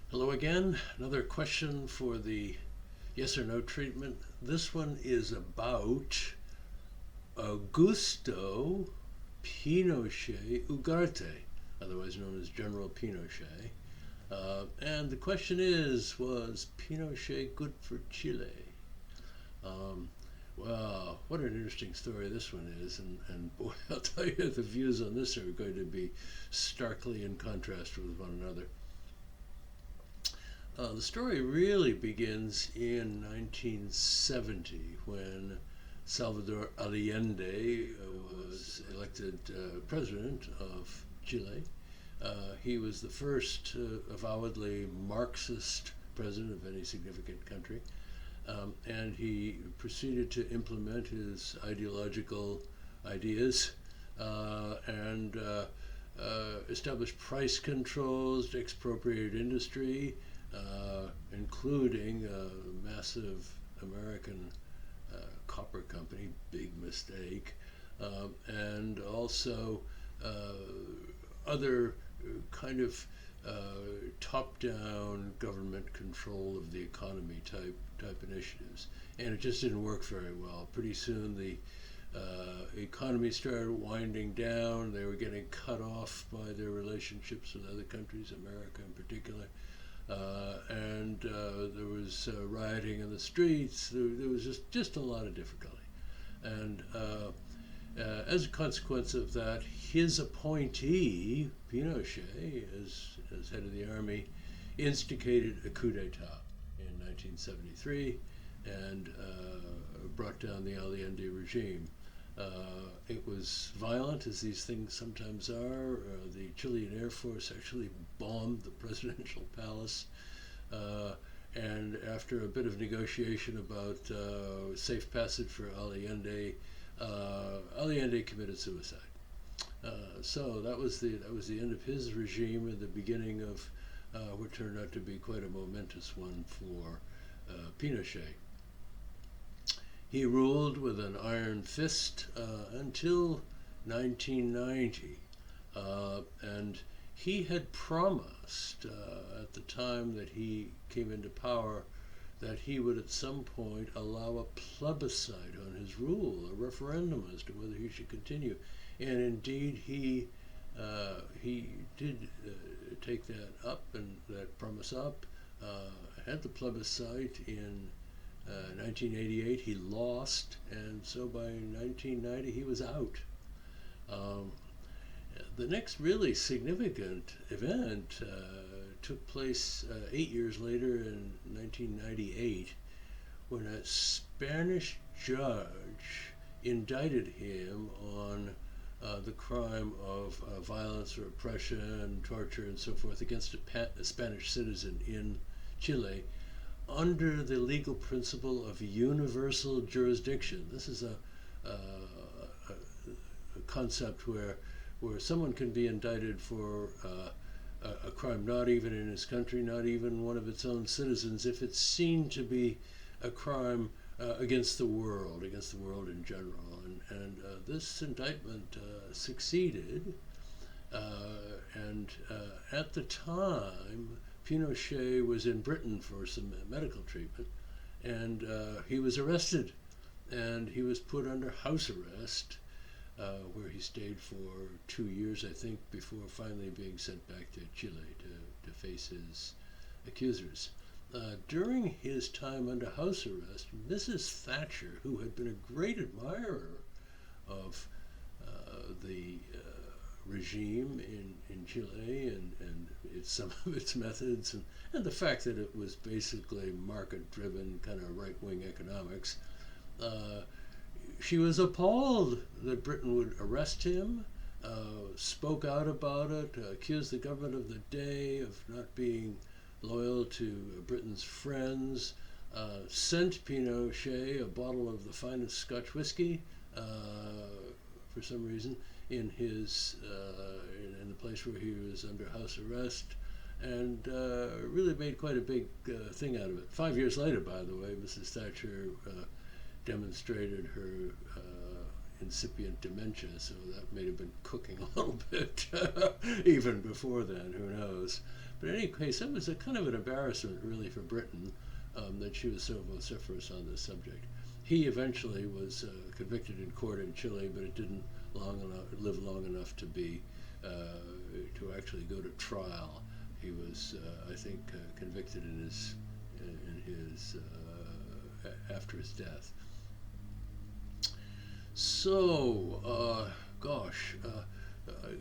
Hello again. Another question for the yes or no treatment. This one is about Augusto Pinochet Ugarte, otherwise known as General Pinochet. And the question is, was Pinochet good for Chile? Um, well, what an interesting story this one is. And boy, I'll tell you, the views on this are going to be starkly in contrast with one another. The story really begins in 1970 when Salvador Allende was elected president of Chile. He was the first avowedly Marxist president of any significant country, and he proceeded to implement his ideological ideas and establish price controls, expropriated industry, including a massive American copper company, big mistake, and also other kind of top-down government control of the economy type initiatives, and it just didn't work very well. Pretty soon, the economy started winding down. They were getting cut off by their relationships with other countries, America in particular. And there was rioting in the streets. There was just a lot of difficulty. And as a consequence of that, his appointee, Pinochet, as head of the army, instigated a coup d'etat in 1973 and brought down the Allende regime. It was violent, as these things sometimes are. The Chilean Air Force actually bombed the presidential palace. And after a bit of negotiation about safe passage for Allende, Allende committed suicide. So that was the end of his regime and the beginning of what turned out to be quite a momentous one for Pinochet. He ruled with an iron fist until 1990, and he had promised at the time that he came into power that he would at some point allow a plebiscite on his rule, a referendum as to whether he should continue. And indeed, he did take that up and that promise up. Had the plebiscite in 1988. He lost, and so by 1990 he was out. The next really significant event took place 8 years later in 1998 when a Spanish judge indicted him on the crime of violence or oppression, torture, and so forth against a Spanish citizen in Chile under the legal principle of universal jurisdiction. This is a concept where someone can be indicted for a crime not even in his country, not even one of its own citizens, if it's seen to be a crime against the world in general. And this indictment succeeded, and at the time, Pinochet was in Britain for some medical treatment, and he was arrested, and he was put under house arrest, where he stayed for 2 years, I think, before finally being sent back to Chile to face his accusers. During his time under house arrest, Mrs. Thatcher, who had been a great admirer of the regime in Chile and some of its methods and the fact that it was basically market-driven kind of right-wing economics, she was appalled that Britain would arrest him, spoke out about it, accused the government of the day of not being loyal to Britain's friends, sent Pinochet a bottle of the finest Scotch whiskey for some reason in the place where he was under house arrest, and really made quite a big thing out of it. 5 years later, by the way, Mrs. Thatcher demonstrated her incipient dementia, so that may have been cooking a little bit even before then, who knows. But in any case, that was a kind of an embarrassment, really, for Britain, that she was so vociferous on this subject. He eventually was convicted in court in Chile, but it didn't live long enough to be to actually go to trial. He was, I think, convicted in his after his death. So,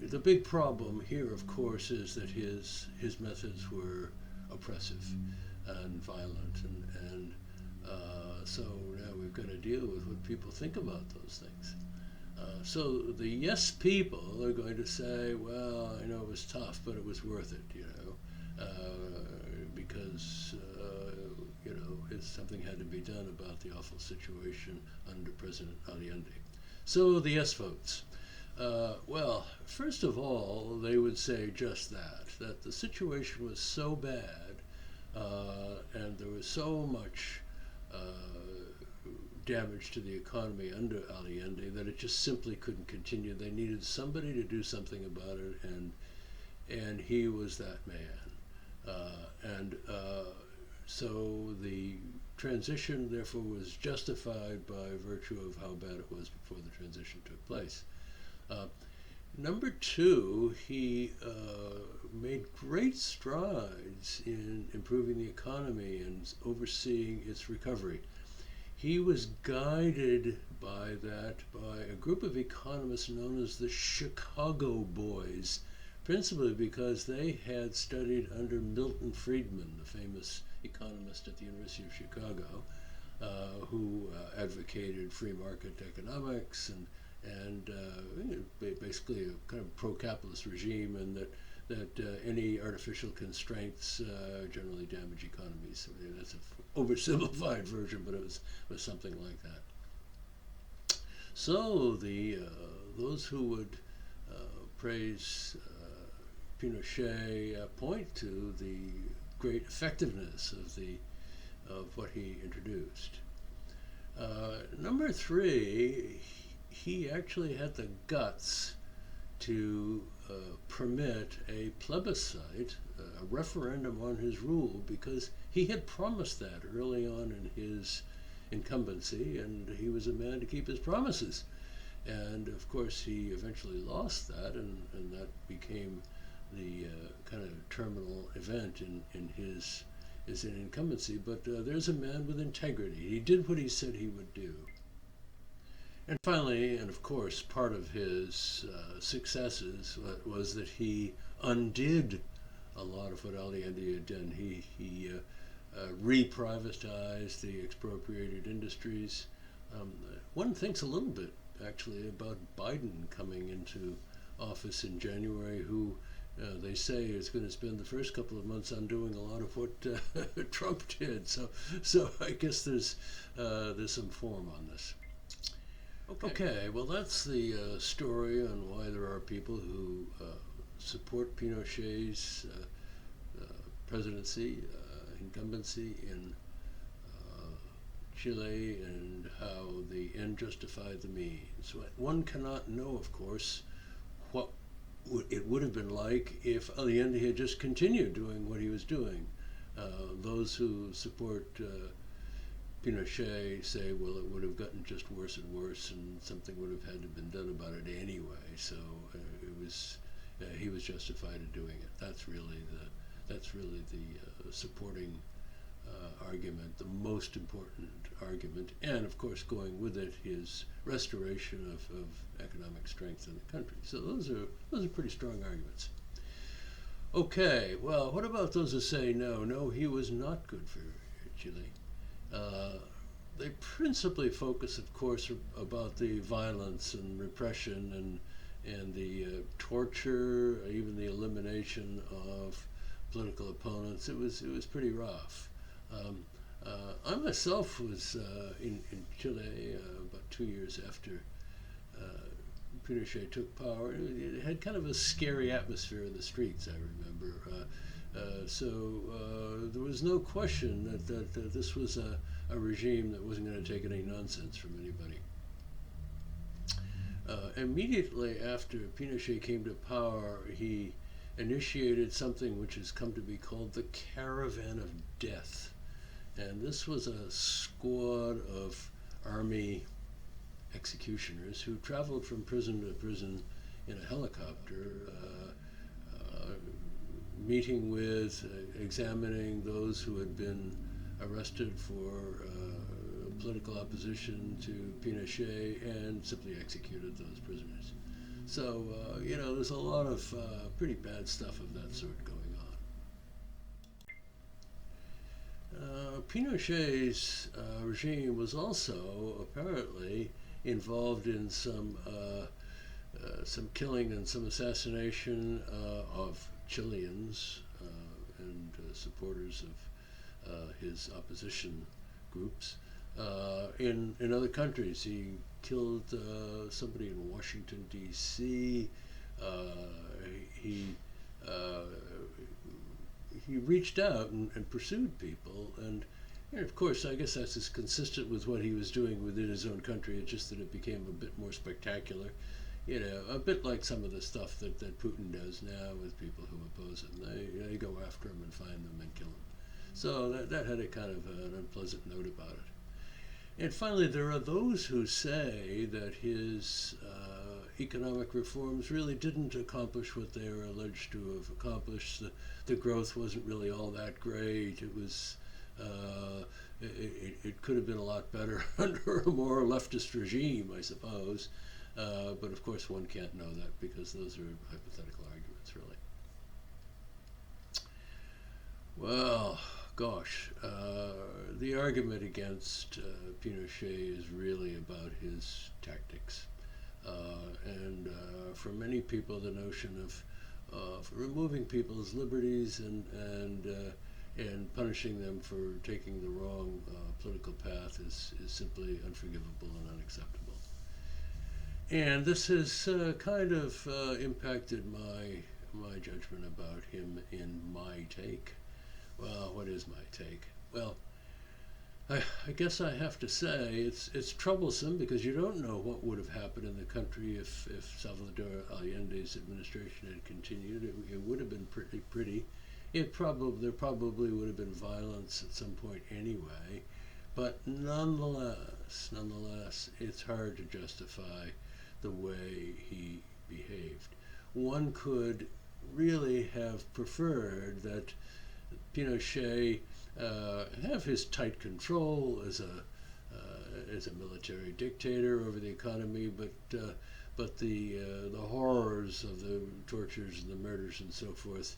the big problem here, of course, is that his methods were oppressive and violent, and so now we've got to deal with what people think about those things. So the yes people are going to say, well, I know it was tough, but it was worth it, because something had to be done about the awful situation under President Allende. So the yes votes. Well, first of all, they would say just that the situation was so bad, and there was so much damage to the economy under Allende that it just simply couldn't continue. They needed somebody to do something about it, and he was that man. So the transition, therefore, was justified by virtue of how bad it was before the transition took place. Number two, he made great strides in improving the economy and overseeing its recovery. He was guided by a group of economists known as the Chicago Boys, principally because they had studied under Milton Friedman, the famous economist at the University of Chicago, who advocated free market economics and basically a kind of pro-capitalist regime, and that any artificial constraints generally damage economies. I mean, that's an oversimplified version, but it was something like that. So those who would praise Pinochet point to the great effectiveness of what he introduced. Number three, he actually had the guts to permit a plebiscite, a referendum on his rule, because he had promised that early on in his incumbency, and he was a man to keep his promises. And of course, he eventually lost that, and that became the kind of terminal event in his incumbency. But there's a man with integrity. He did what he said he would do. And finally, and of course, part of his successes was that he undid a lot of what Allende had done. He re-privatized the expropriated industries. One thinks a little bit, actually, about Biden coming into office in January, who they say is going to spend the first couple of months undoing a lot of what Trump did. So I guess there's some form on this. Okay, well, that's the story on why there are people who support Pinochet's presidency, incumbency in Chile, and how the end justified the means. One cannot know, of course, what it would have been like if Allende had just continued doing what he was doing. Those who support Pinochet say, well, it would have gotten just worse and worse, and something would have had to have been done about it anyway. So he was justified in doing it. That's really the supporting argument, the most important argument, and of course, going with it, his restoration of economic strength in the country. So those are pretty strong arguments. Okay, well, what about those who say no, he was not good for Chile? They principally focus, of course, about the violence and repression and the torture, even the elimination of political opponents. It was pretty rough. I myself was in Chile about 2 years after Pinochet took power. It had kind of a scary atmosphere in the streets, I remember. So there was no question that this was a regime that wasn't going to take any nonsense from anybody. Immediately after Pinochet came to power, he initiated something which has come to be called the Caravan of Death. And this was a squad of army executioners who traveled from prison to prison in a helicopter, meeting with, examining those who had been arrested for political opposition to Pinochet, and simply executed those prisoners. So, there's a lot of pretty bad stuff of that sort going on. Pinochet's regime was also apparently involved in some killing and some assassination of Chileans and supporters of his opposition groups in other countries. He killed somebody in Washington, D.C. He reached out and pursued people, and of course, I guess that's as consistent with what he was doing within his own country. It's just that it became a bit more spectacular, a bit like some of the stuff that Putin does now with people who oppose him. They go after him and find them and kill them. So that had a kind of an unpleasant note about it. And finally, there are those who say that his economic reforms really didn't accomplish what they are alleged to have accomplished. The growth wasn't really all that great. It was it could have been a lot better under a more leftist regime, I suppose. But of course, one can't know that because those are hypothetical arguments, really. Well, gosh, the argument against Pinochet is really about his tactics. And for many people, the notion of removing people's liberties and punishing them for taking the wrong political path is simply unforgivable and unacceptable. And this has kind of impacted my judgment about him in my take. Well, what is my take? Well, I guess I have to say it's troublesome because you don't know what would have happened in the country if Salvador Allende's administration had continued. It would have been pretty. There probably would have been violence at some point anyway. But nonetheless, it's hard to justify the way he behaved. One could really have preferred that Pinochet have his tight control as a military dictator over the economy, but the horrors of the tortures and the murders and so forth,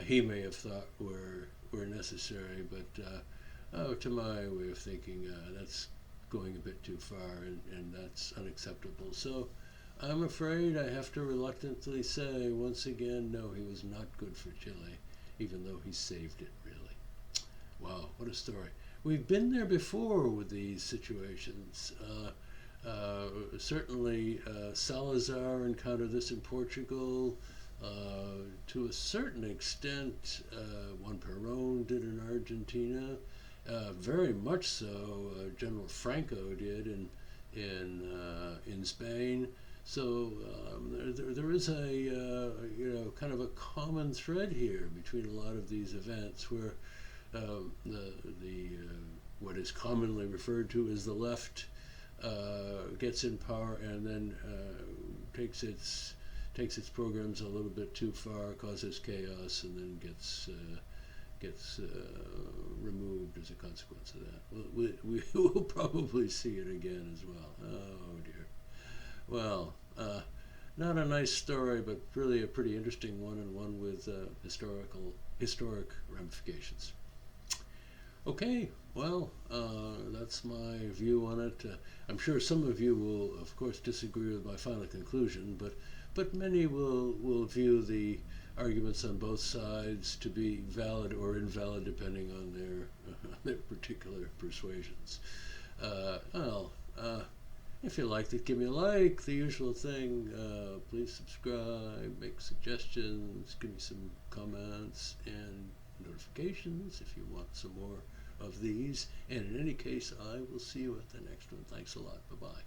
he may have thought were necessary, but to my way of thinking, that's going a bit too far, and that's unacceptable. So I'm afraid I have to reluctantly say once again, no, he was not good for Chile, even though he saved it, really. Wow, what a story. We've been there before with these situations. Certainly Salazar encountered this in Portugal. To a certain extent, Juan Perón did in Argentina. Very much so, General Franco did in Spain. So there is a kind of a common thread here between a lot of these events where what is commonly referred to as the left gets in power and then takes its programs a little bit too far, causes chaos, and then gets removed as a consequence of that. We will probably see it again as well. Oh dear. Well, not a nice story, but really a pretty interesting one, and one with historic ramifications. Okay, well, that's my view on it. I'm sure some of you will, of course, disagree with my final conclusion, but many will view the arguments on both sides to be valid or invalid depending on their particular persuasions. If you liked it, give me a like, the usual thing. Please subscribe, make suggestions, give me some comments and notifications if you want some more of these. And in any case, I will see you at the next one. Thanks a lot. Bye-bye.